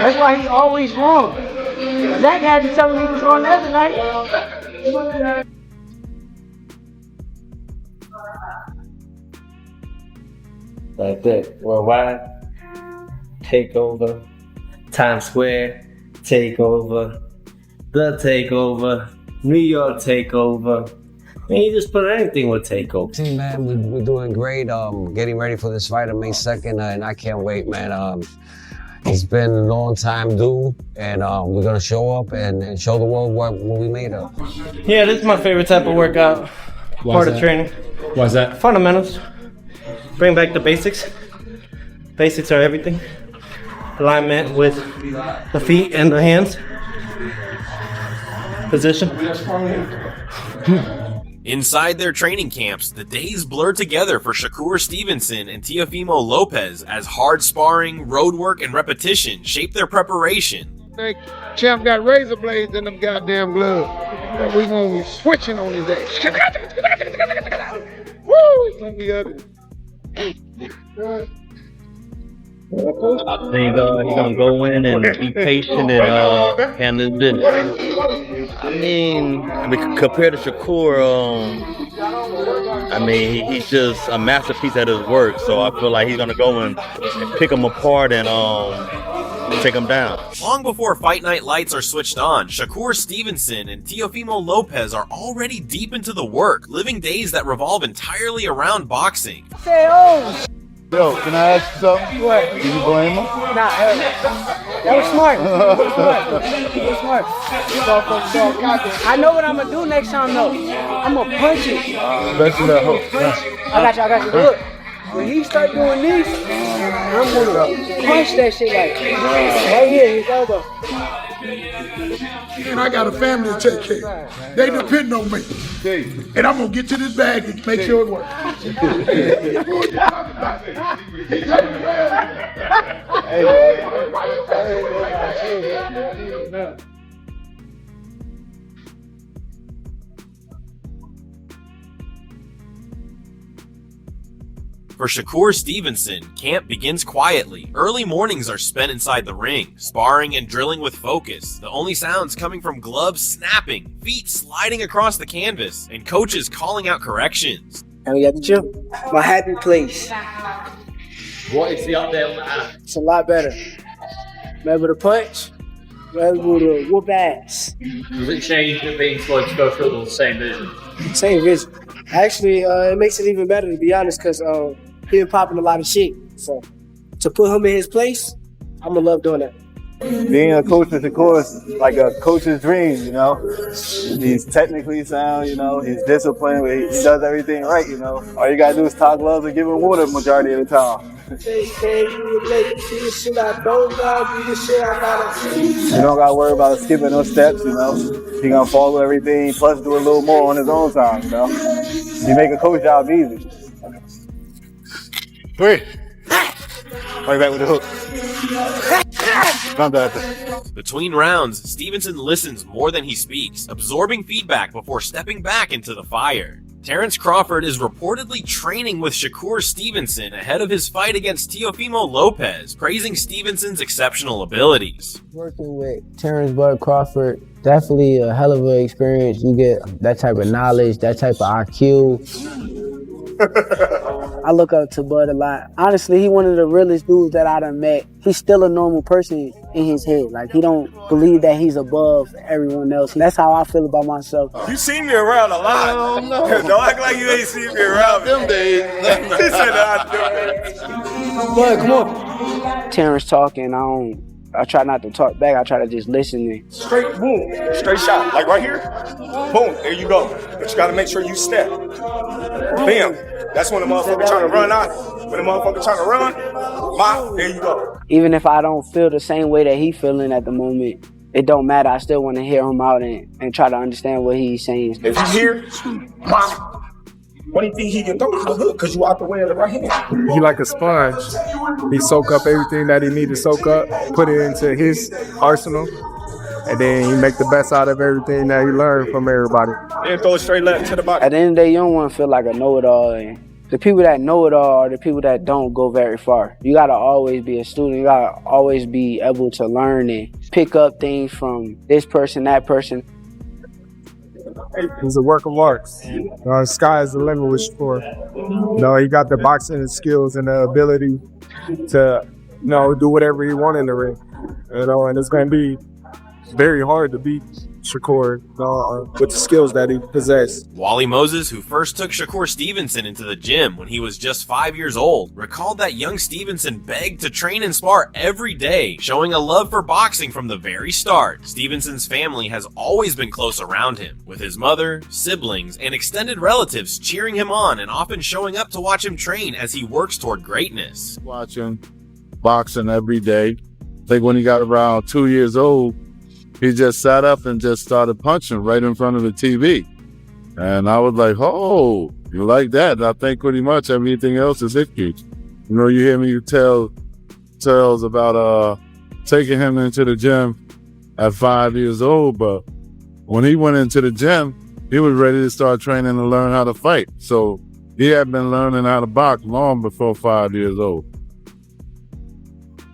That's why he always wrong. Zach had to tell him he was wrong the other night. Like that. Worldwide takeover, Times Square takeover, the takeover, New York takeover. I mean, you just put anything with takeover. Team, man, we're doing great. Getting ready for this fight on May 2nd, and I can't wait, man. It's been a long time due, and we're gonna show up and show the world what we made of. Yeah, this is my favorite type of workout. Part of training. Why is that? Fundamentals. Bring back the basics. Basics are everything. Alignment with the feet and the hands. Position. Inside their training camps, the days blur together for Shakur Stevenson and Teofimo Lopez as hard sparring, road work, and repetition shape their preparation. Champ got razor blades in them goddamn gloves. We gonna be switching on his ass. Woo! It's gonna be ugly. I think he's gonna go in and be patient and handle his business. I mean, compared to Shakur, he's just a masterpiece at his work. So I feel like he's gonna go and pick him apart and take him down. Long before fight night lights are switched on, Shakur Stevenson and Teofimo Lopez are already deep into the work, living days that revolve entirely around boxing. Yo, can I ask you something? What? Did you blame him? Nah, that was smart. That was smart. I know what I'm gonna do next time though. I'm gonna punch it. Especially that hook. I got you. Look, when he start doing this, I'm gonna punch that shit like right here, his elbow. And I got a family to take care of. They depend on me. And I'm gonna get to this bag and make sure it works. For Shakur Stevenson, camp begins quietly. Early mornings are spent inside the ring, sparring and drilling with focus. The only sounds coming from gloves snapping, feet sliding across the canvas, and coaches calling out corrections. And we at the gym. My happy place. What is he up there at? It's a lot better. I'm able to punch. I'm able to whoop ass. Does it change it being slow to go through the same vision? Same vision. Actually, it makes it even better, to be honest, because he been popping a lot of shit. So to put him in his place, I'm gonna love doing that. Being a coach is, of course, like a coach's dream, you know. He's technically sound, you know. He's disciplined. He does everything right, you know. All you gotta do is talk gloves and give him water majority of the time. You don't gotta worry about skipping no steps, you know. He gonna follow everything, plus do a little more on his own time, you know. You make a coach job easy. Wait. Right back with the hook. Not bad. Between rounds, Stevenson listens more than he speaks, absorbing feedback before stepping back into the fire. Terrence Crawford is reportedly training with Shakur Stevenson ahead of his fight against Teofimo Lopez, praising Stevenson's exceptional abilities. Working with Terrence Bud Crawford, definitely a hell of an experience. You get that type of knowledge, that type of IQ. I look up to Bud a lot. Honestly, he one of the realest dudes that I done met. He's still a normal person in his head. Like, he don't believe that he's above everyone else. That's how I feel about myself. You seen me around a lot. Don't act like you ain't seen me around them days. He said Bud, come on. Terrence talking, I try not to talk back. I try to just listen. And straight, boom, straight shot. Like right here, boom, there you go. But you gotta make sure you step. Bam. That's when the motherfucker trying to run out. When the motherfucker trying to run, there you go. Even if I don't feel the same way that he feeling at the moment, it don't matter. I still want to hear him out and try to understand what he's saying. If you hear, When he think he can throw the hook because you out the way of the right hand. He like a sponge. He soak up everything that he need to soak up, put it into his arsenal, and then he make the best out of everything that he learned from everybody. And throw it straight left to the body. At the end of the day, you don't want to feel like a know-it-all. And the people that know it all are the people that don't go very far. You got to always be a student. You got to always be able to learn and pick up things from this person, that person. He's a work of art. Sky is the limit with Shakur. He got the boxing skills and the ability to, do whatever he wants in the ring. And it's going to be very hard to beat Shakur with the skills that he possesses. Wally Moses, who first took Shakur Stevenson into the gym when he was just 5 years old, recalled that young Stevenson begged to train and spar every day, showing a love for boxing from the very start. Stevenson's family has always been close around him, with his mother, siblings, and extended relatives cheering him on and often showing up to watch him train as he works toward greatness. Watching boxing every day. I think when he got around 2 years old, he just sat up and just started punching right in front of the TV. And I was like, oh, you like that? And I think pretty much everything else is history. You hear me tell tales about taking him into the gym at 5 years old, but when he went into the gym, he was ready to start training to learn how to fight. So he had been learning how to box long before 5 years old.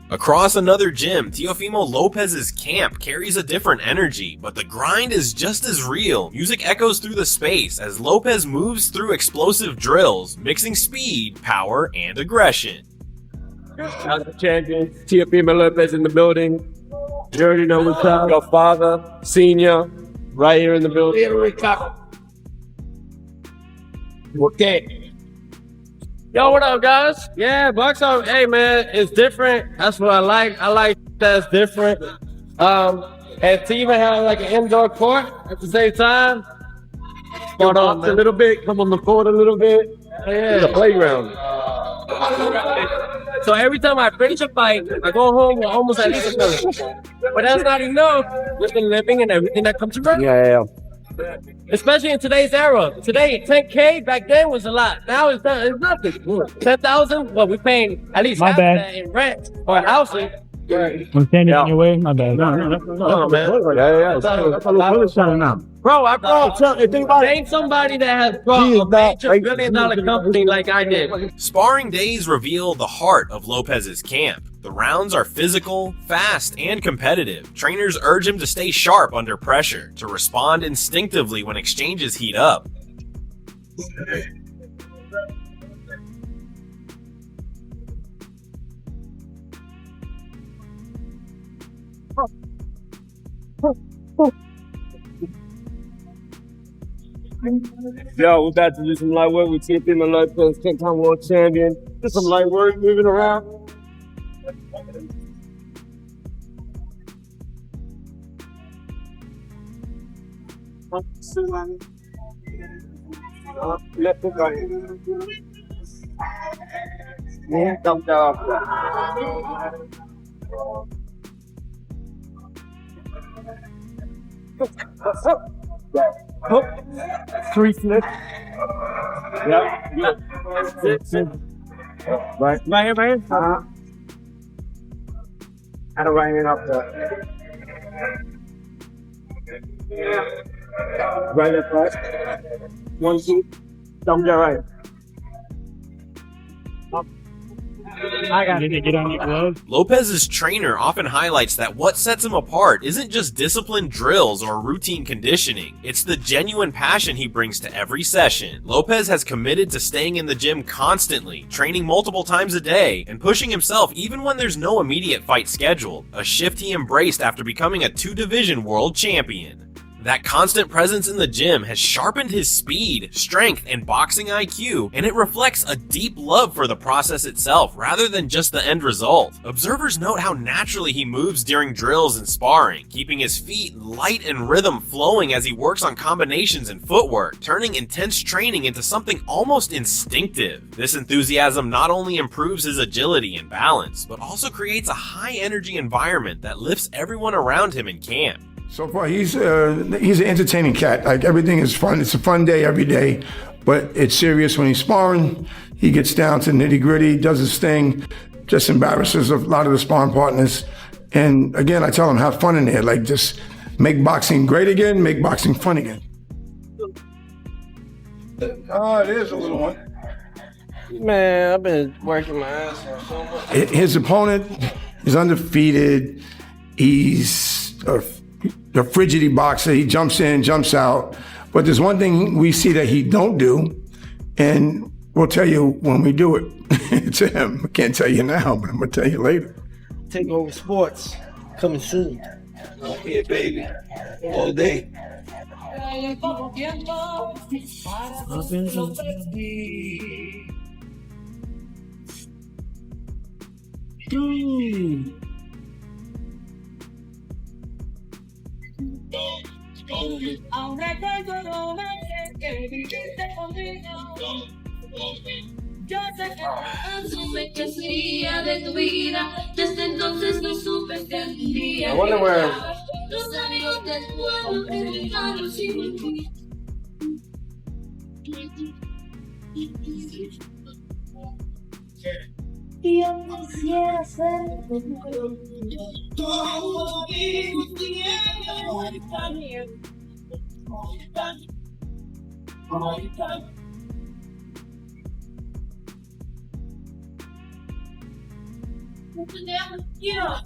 Across another gym, Teofimo Lopez's camp carries a different energy, but the grind is just as real. Music echoes through the space as Lopez moves through explosive drills, mixing speed, power, and aggression. How's the champion? Teofimo Lopez in the building. You already know what's up. Your father, senior, right here in the building. Okay. Yo, what up, guys? Yeah, boxing. Hey, man, it's different. That's what I like. I like that's different. And to even have like an indoor court at the same time. Start off a little bit, come on the court a little bit. Yeah, it's a playground. So every time I finish a fight, I go home with almost at least a million. But that's not enough with the living and everything that comes around. Yeah. Especially in today's era. Today, 10K back then was a lot. Now it's nothing. 10,000. Well, we're paying at least half that in rent or housing. I'm standing in your way. My bad. No, man. Bro, I brought ain't somebody that has brought a major $1 billion company like I did. Sparring days reveal the heart of Lopez's camp. The rounds are physical, fast, and competitive. Trainers urge him to stay sharp under pressure, to respond instinctively when exchanges heat up. Yo, we're about to do some light work with Teofimo Lopez, 10-time world champion. Do some light work, moving around. Left and right. Yeah, dump down. Three flips. Yep. Sit. Right here, man. I don't right hand up there. Right left, right. 1, 2. Dump down right. I got it. Get on your gloves. Lopez's trainer often highlights that what sets him apart isn't just disciplined drills or routine conditioning. It's the genuine passion he brings to every session. Lopez has committed to staying in the gym constantly, training multiple times a day, and pushing himself even when there's no immediate fight scheduled, a shift he embraced after becoming a 2-division world champion. That constant presence in the gym has sharpened his speed, strength, and boxing IQ, and it reflects a deep love for the process itself rather than just the end result. Observers note how naturally he moves during drills and sparring, keeping his feet light and rhythm flowing as he works on combinations and footwork, turning intense training into something almost instinctive. This enthusiasm not only improves his agility and balance, but also creates a high-energy environment that lifts everyone around him in camp. So far, he's an entertaining cat. Like, everything is fun. It's a fun day every day. but it's serious when he's sparring. He gets down to nitty gritty, does his thing, just embarrasses a lot of the sparring partners. And again, I tell him, have fun in there. Like, just make boxing great again, make boxing fun again. Oh, it is a little one. Man, I've been working my ass off so much. His opponent is undefeated. He's a frigidity boxer. He jumps in, jumps out. But there's one thing we see that he don't do, and we'll tell you when we do it to him. I can't tell you now, but I'm going to tell you later. Takeover Sports, coming soon. Yeah, baby. All day. I wonder where. Yeah.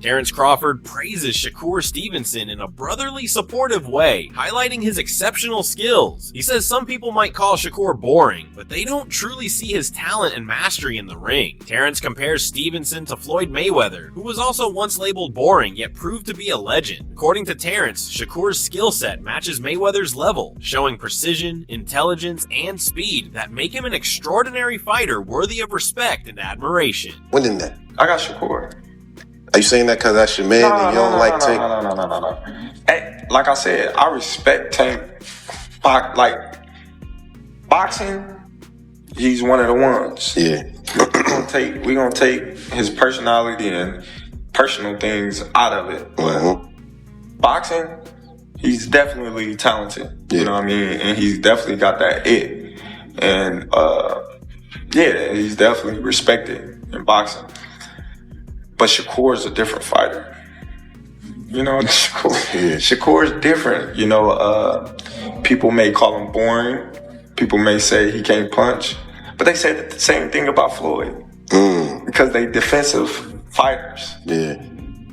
Terrence Crawford praises Shakur Stevenson in a brotherly, supportive way, highlighting his exceptional skills. He says some people might call Shakur boring, but they don't truly see his talent and mastery in the ring. Terrence compares Stevenson to Floyd Mayweather, who was also once labeled boring yet proved to be a legend. According to Terrence, Shakur's skill set matches Mayweather's level, showing precision, intelligence, and speed that make him an extraordinary fighter worthy of respect and admiration. Winning that. I got Shakur. Are you saying that because that's your man and you don't like Tank? No. Hey, like I said, I respect Tank. Like, boxing, he's one of the ones. Yeah. We're gonna take his personality and personal things out of it. But boxing, he's definitely talented. You know what I mean? And he's definitely got that it. And yeah, he's definitely respected in boxing. But Shakur is a different fighter. You know, Shakur is different. You know, people may call him boring. People may say he can't punch. But they say the same thing about Floyd. Because they defensive fighters. Yeah.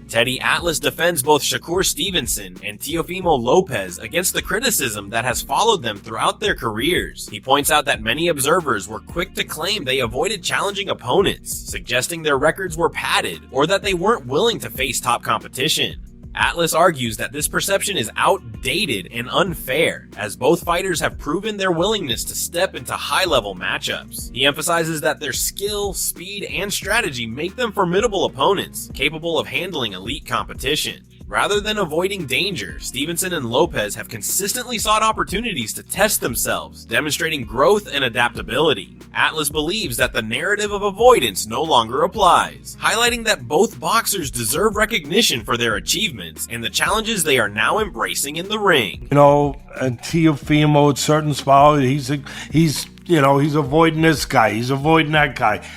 Teddy Atlas defends both Shakur Stevenson and Teofimo Lopez against the criticism that has followed them throughout their careers. He points out that many observers were quick to claim they avoided challenging opponents, suggesting their records were padded or that they weren't willing to face top competition. Atlas argues that this perception is outdated and unfair, as both fighters have proven their willingness to step into high-level matchups. He emphasizes that their skill, speed, and strategy make them formidable opponents, capable of handling elite competition. Rather than avoiding danger, Stevenson and Lopez have consistently sought opportunities to test themselves, demonstrating growth and adaptability. Atlas believes that the narrative of avoidance no longer applies, highlighting that both boxers deserve recognition for their achievements and the challenges they are now embracing in the ring. You know, and Teofimo at certain spots, he's avoiding this guy, he's avoiding that guy.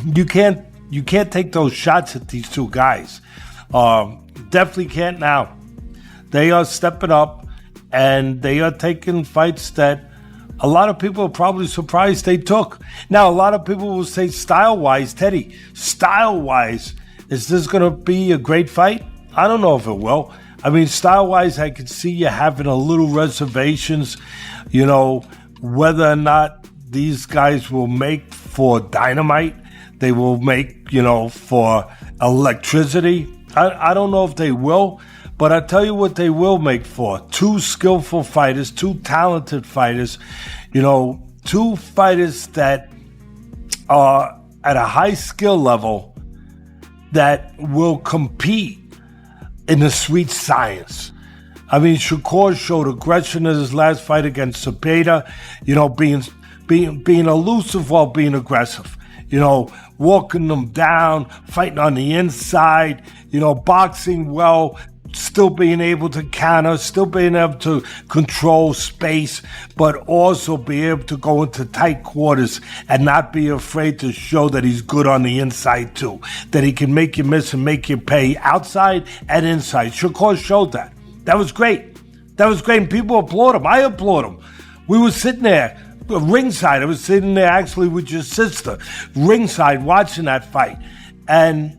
You can't take those shots at these two guys. Definitely can't now. They are stepping up and they are taking fights that a lot of people are probably surprised they took. Now, a lot of people will say style-wise, Teddy, style-wise, is this going to be a great fight? I don't know if it will. I mean, style-wise, I could see you having a little reservations, you know, whether or not these guys will make for dynamite, they will make, you know, for electricity. I don't know if they will, but I tell you what they will make for. Two skillful fighters, two talented fighters, you know, two fighters that are at a high skill level that will compete in the sweet science. I mean, Shakur showed aggression in his last fight against Cepeda, you know, being elusive while being aggressive. walking them down, fighting on the inside, boxing well, still being able to counter, still being able to control space, but also be able to go into tight quarters and not be afraid to show that he's good on the inside too, that he can make you miss and make you pay outside and inside. Shakur showed that. That was great. And people applaud him. I applaud him. We were sitting there ringside. I was sitting there actually with your sister, ringside, watching that fight. And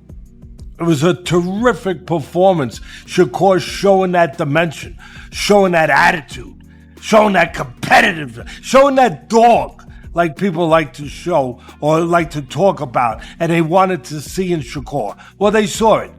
it was a terrific performance. Shakur showing that dimension, showing that attitude, showing that competitive, showing that dog like people like to show or like to talk about, and they wanted to see in Shakur. Well, they saw it.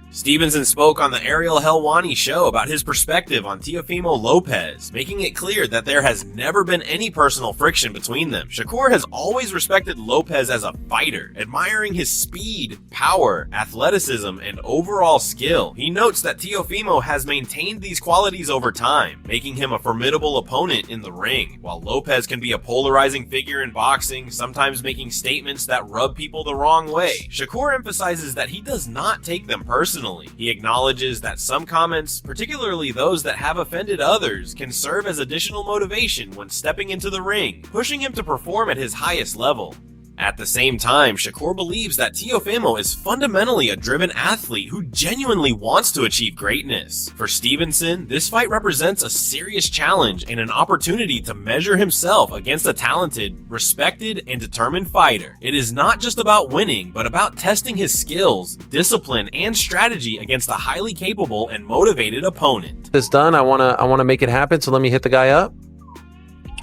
Stevenson spoke on the Ariel Helwani show about his perspective on Teofimo Lopez, making it clear that there has never been any personal friction between them. Shakur has always respected Lopez as a fighter, admiring his speed, power, athleticism, and overall skill. He notes that Teofimo has maintained these qualities over time, making him a formidable opponent in the ring, while Lopez can be a polarizing figure in boxing, sometimes making statements that rub people the wrong way. Shakur emphasizes that he does not take them personally. He acknowledges that some comments, particularly those that have offended others, can serve as additional motivation when stepping into the ring, pushing him to perform at his highest level. At the same time, Shakur believes that Teofimo is fundamentally a driven athlete who genuinely wants to achieve greatness. For Stevenson, this fight represents a serious challenge and an opportunity to measure himself against a talented, respected, and determined fighter. It is not just about winning, but about testing his skills, discipline, and strategy against a highly capable and motivated opponent. This done, I wanna make it happen, so let me hit the guy up.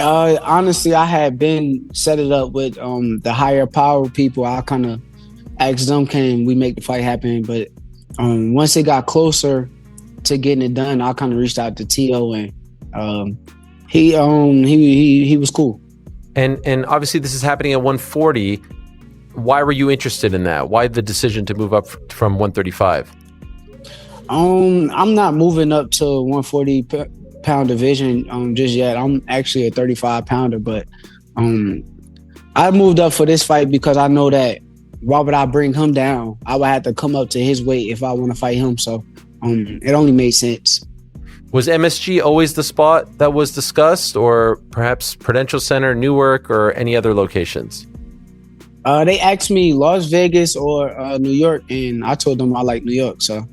Honestly, I had been set it up with the higher power people. I kind of asked them, can we make the fight happen? But once it got closer to getting it done, I kind of reached out to Tio, and he was cool. And obviously this is happening at 140. Why were you interested in that? Why the decision to move up from 135? I'm not moving up to 140 pound division just yet. I'm actually a 35 pounder, but I moved up for this fight because I know that why would I bring him down? I would have to come up to his weight if I want to fight him. So it only made sense. Was MSG always the spot that was discussed, or perhaps Prudential Center, Newark, or any other locations? They asked me Las Vegas or New York, and I told them I like New York. So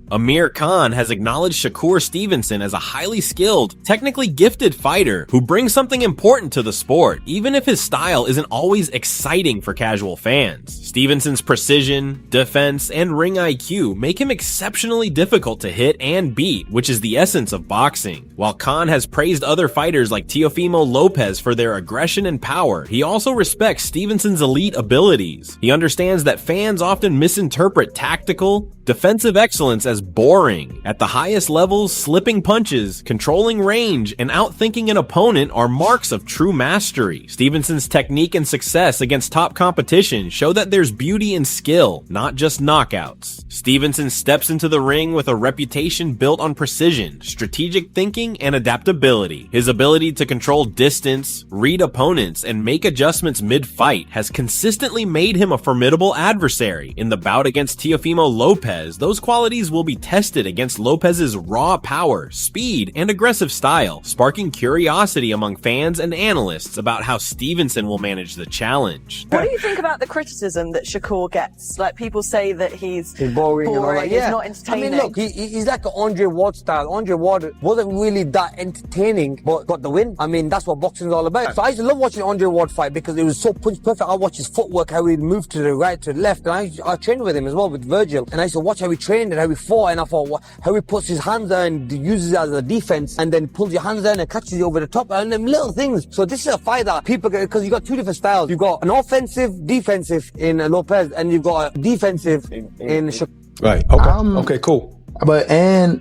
Amir Khan has acknowledged Shakur Stevenson as a highly skilled, technically gifted fighter who brings something important to the sport, even if his style isn't always exciting for casual fans. Stevenson's precision, defense, and ring IQ make him exceptionally difficult to hit and beat, which is the essence of boxing. While Khan has praised other fighters like Teofimo Lopez for their aggression and power, he also respects Stevenson's elite abilities. He understands that fans often misinterpret tactical, defensive excellence as boring. At the highest levels, slipping punches, controlling range, and outthinking an opponent are marks of true mastery. Stevenson's technique and success against top competition show that there's beauty in skill, not just knockouts. Stevenson steps into the ring with a reputation built on precision, strategic thinking, and adaptability. His ability to control distance, read opponents, and make adjustments mid-fight has consistently made him a formidable adversary. In the bout against Teofimo Lopez, those qualities will be tested against Lopez's raw power, speed, and aggressive style, sparking curiosity among fans and analysts about how Stevenson will manage the challenge. What do you think about the criticism that Shakur gets? Like, people say that he's boring and all that. he's not entertaining. I mean, look, he's like an Andre Ward style. Andre Ward wasn't really that entertaining, but got the win. I mean, that's what boxing is all about. So I used to love watching Andre Ward fight because it was so punch perfect. I watched his footwork, how he moved to the right, to the left, and I trained with him as well, with Virgil, and I used to watch how he trained and how he fought, and I thought how he puts his hands there and uses it as a defense, and then pulls your hands down and catches you over the top, and them little things. So this is a fight that people get, because you got two different styles. You've got an offensive, defensive in Lopez, and you've got a defensive in Right. Okay. Okay. Cool. But and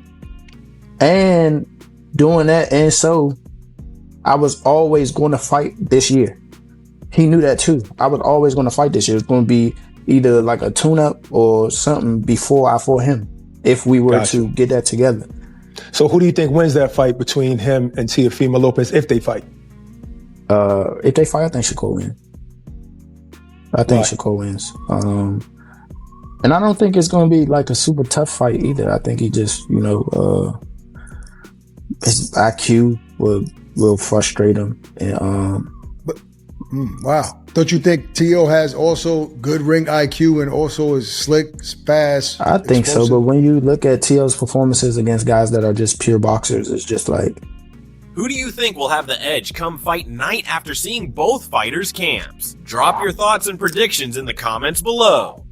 doing that, and so I was always going to fight this year. He knew that too. I was always going to fight this year. It's going to be either like a tune-up or something before I fought him, if we were to get that together. So who do you think wins that fight between him and Teofimo Lopez if they fight? If they fight, I think Shakur win. I think Shakur wins. And I don't think it's going to be like a super tough fight either. I think he just, his IQ will frustrate him. And wow. Don't you think Teo has also good ring IQ and also is slick, fast? I think so, but when you look at Teo's performances against guys that are just pure boxers, it's just like... Who do you think will have the edge come fight night after seeing both fighters' camps? Drop your thoughts and predictions in the comments below.